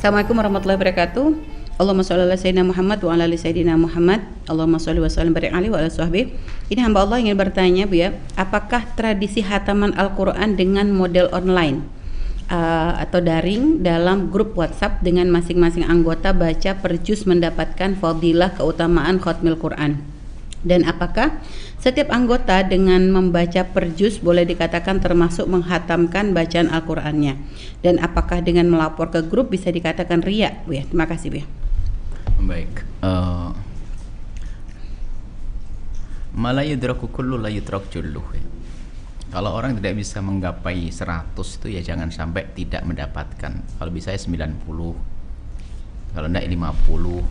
Assalamualaikum warahmatullahi wabarakatuh. Allahumma sholli ala sayyidina Muhammad wa ala ali sayyidina Muhammad. Allahumma sholli wa sallim barik alaihi wa ala sahbihi. Ini hamba Allah ingin bertanya, Bu ya, apakah tradisi hataman Al-Qur'an dengan model online atau daring dalam grup WhatsApp dengan masing-masing anggota baca per juz mendapatkan fadilah keutamaan khatmil Quran? Dan apakah setiap anggota dengan membaca per juz boleh dikatakan termasuk menghatamkan bacaan Al-Qur'annya? Dan apakah dengan melapor ke grup bisa dikatakan riya, Bu ya? Terima kasih, Bu ya. Baik. Mala yudraku kullu la yudrak julluh. Kalau orang tidak bisa menggapai 100 itu ya jangan sampai tidak mendapatkan. Kalau bisa 90. Kalau enggak 50,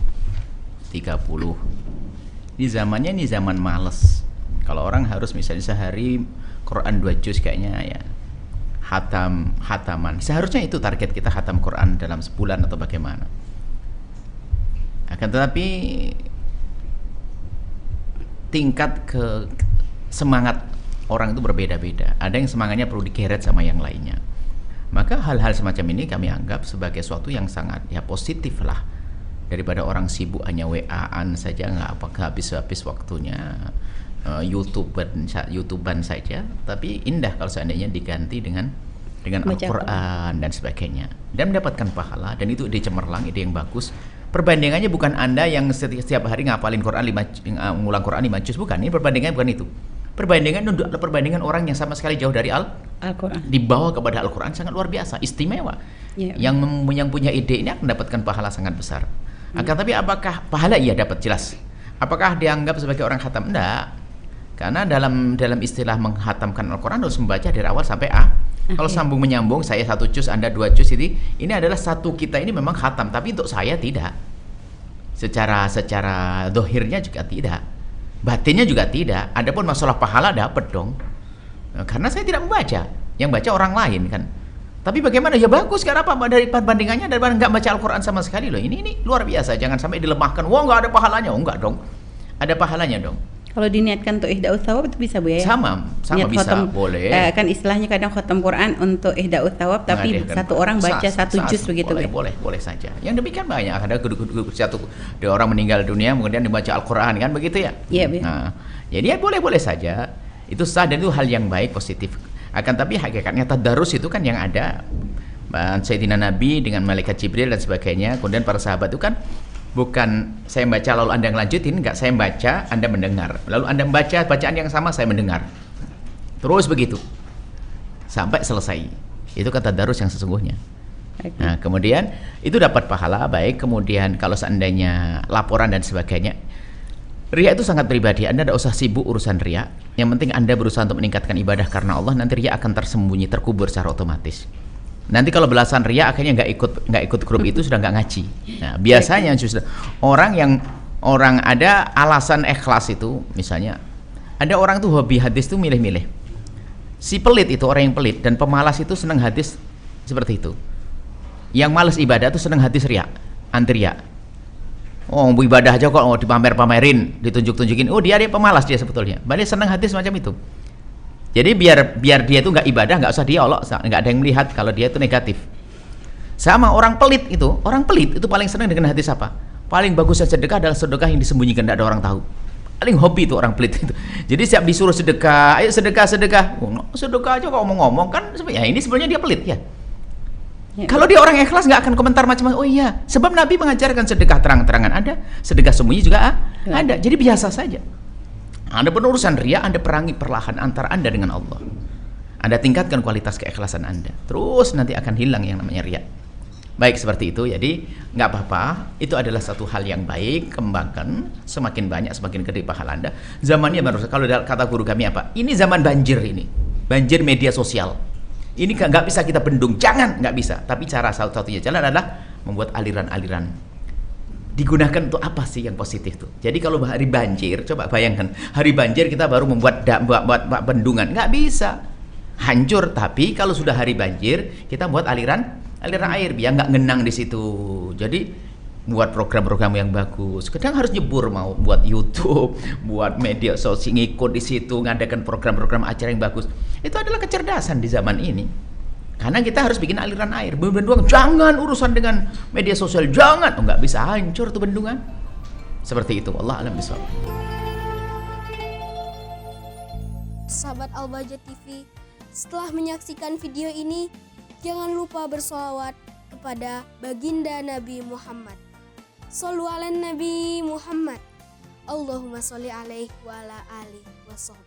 30. Di zamannya ini zaman males. Kalau orang harus misalnya sehari Quran 2 juz kayaknya ya hataman. Seharusnya itu target kita, hatam Quran dalam sebulan atau bagaimana. Akan tetapi tingkat ke semangat orang itu berbeda-beda. Ada yang semangatnya perlu digeret sama yang lainnya. Maka hal-hal semacam ini kami anggap sebagai suatu yang sangat ya positif lah, daripada orang sibuk hanya WA-an saja, nggak habis-habis waktunya YouTuber saja. Tapi indah kalau seandainya diganti dengan Al-Quran dan sebagainya, dan mendapatkan pahala, dan itu ide cemerlang, ide yang bagus. Perbandingannya bukan Anda yang setiap hari ngapalin Quran ngulang Quran 5 juz, bukan. Ini perbandingan bukan itu. Perbandingan orang yang sama sekali jauh dari Al-Quran, dibawa kepada Al-Quran, sangat luar biasa, istimewa. Yang punya ide ini akan mendapatkan pahala sangat besar. Akan tapi apakah pahala? Iya, dapat, jelas. Apakah dianggap sebagai orang khatam? Enggak. Karena dalam istilah menghatamkan Al-Quran harus membaca dari awal sampai Kalau sambung menyambung, saya 1 juz, Anda 2 juz, ini adalah satu kita ini memang khatam, tapi untuk saya tidak. Secara dohirnya juga tidak, batinnya juga tidak. Adapun masalah pahala dapat dong, karena saya tidak membaca, yang baca orang lain kan. Tapi bagaimana? Ya bagus, karena apa? Dari perbandingannya daripada nggak baca Al-Quran sama sekali loh. Ini luar biasa, jangan sampai dilemahkan. Wah, nggak ada pahalanya. Oh, enggak dong, ada pahalanya dong. Kalau diniatkan untuk ihda'us thawab itu bisa, Bu ya? Sama bisa, khotam, boleh. Kan istilahnya kadang khotam Quran untuk ihda'us thawab, tapi satu orang baca 1 juz begitu, boleh saja. Yang demikian banyak. Ada orang meninggal dunia kemudian dibaca Al-Quran, kan begitu ya? Iya, Bu. Nah, jadi ya boleh saja. Itu sah dan itu hal yang baik, positif. Akan tapi hakikatnya tadarus itu kan yang ada Sayyidina Nabi dengan malaikat Jibril dan sebagainya. Kemudian para sahabat itu kan bukan saya baca lalu Anda ngelanjutin, enggak, saya baca, Anda mendengar. Lalu Anda membaca bacaan yang sama, saya mendengar. Terus begitu sampai selesai. Itu kata tadarus yang sesungguhnya. Nah, kemudian itu dapat pahala baik. Kemudian kalau seandainya laporan dan sebagainya, riya itu sangat pribadi. Anda tidak usah sibuk urusan riya. Yang penting Anda berusaha untuk meningkatkan ibadah karena Allah. Nanti riya akan tersembunyi, terkubur secara otomatis. Nanti kalau belasan riya akhirnya nggak ikut grup itu, sudah nggak ngaji. Nah, biasanya justru orang ada alasan ikhlas itu, misalnya ada orang tuh hobi hadis tuh milih-milih. Si pelit itu, orang yang pelit dan pemalas itu senang hadis seperti itu. Yang malas ibadah tuh senang hadis riya, anti riya. Oh, ibadah aja kok dipamer-pamerin, ditunjuk-tunjukin. Oh, dia pemalas dia sebetulnya. Balik senang hadis macam itu. Jadi biar dia itu nggak ibadah, nggak usah dia Allah, nggak ada yang melihat kalau dia itu negatif. Sama orang pelit itu paling senang dengan hadis apa? Paling bagusnya sedekah adalah sedekah yang disembunyikan, tidak ada orang tahu. Paling hobi itu orang pelit itu. Jadi siap disuruh sedekah, ayo sedekah. Sedekah aja kok ngomong-ngomong, kan ya ini sebenarnya dia pelit ya. Kalau dia orang ikhlas nggak akan komentar macam-macam. Oh iya, sebab Nabi mengajarkan sedekah terang-terangan ada, sedekah sembunyi juga ada. Jadi biasa saja. Anda penurusan riya, Anda perangi perlahan antara Anda dengan Allah. Anda tingkatkan kualitas keikhlasan Anda. Terus nanti akan hilang yang namanya riya. Baik seperti itu. Jadi nggak apa-apa. Itu adalah satu hal yang baik. Kembangkan. Semakin banyak, semakin gede pahala Anda. Zamannya baru. Kalau kata guru kami apa? Ini zaman banjir ini. Banjir media sosial. Ini nggak bisa kita bendung. Jangan, nggak bisa. Tapi cara satu-satunya jalan adalah membuat aliran-aliran. Digunakan untuk apa sih yang positif tuh? Jadi kalau hari banjir, coba bayangkan hari banjir kita baru membuat bendungan, nggak bisa, hancur. Tapi kalau sudah hari banjir, kita buat aliran air biar nggak ngenang di situ. Jadi buat program-program yang bagus. Kadang harus nyebur, mau buat YouTube, buat media sosial, ngikut di situ, ngadakan program-program acara yang bagus. Itu adalah kecerdasan di zaman ini. Karena kita harus bikin aliran air. Bendungan jangan urusan dengan media sosial, jangan. Nggak bisa, hancur tuh bendungan. Seperti itu. Allah alam bisawab. Sahabat Al-Bahjah TV, setelah menyaksikan video ini, jangan lupa bersolawat kepada baginda Nabi Muhammad. Shollu ala Nabi Muhammad. Allahumma sholli alaihi wa ala alihi wa sahbihi.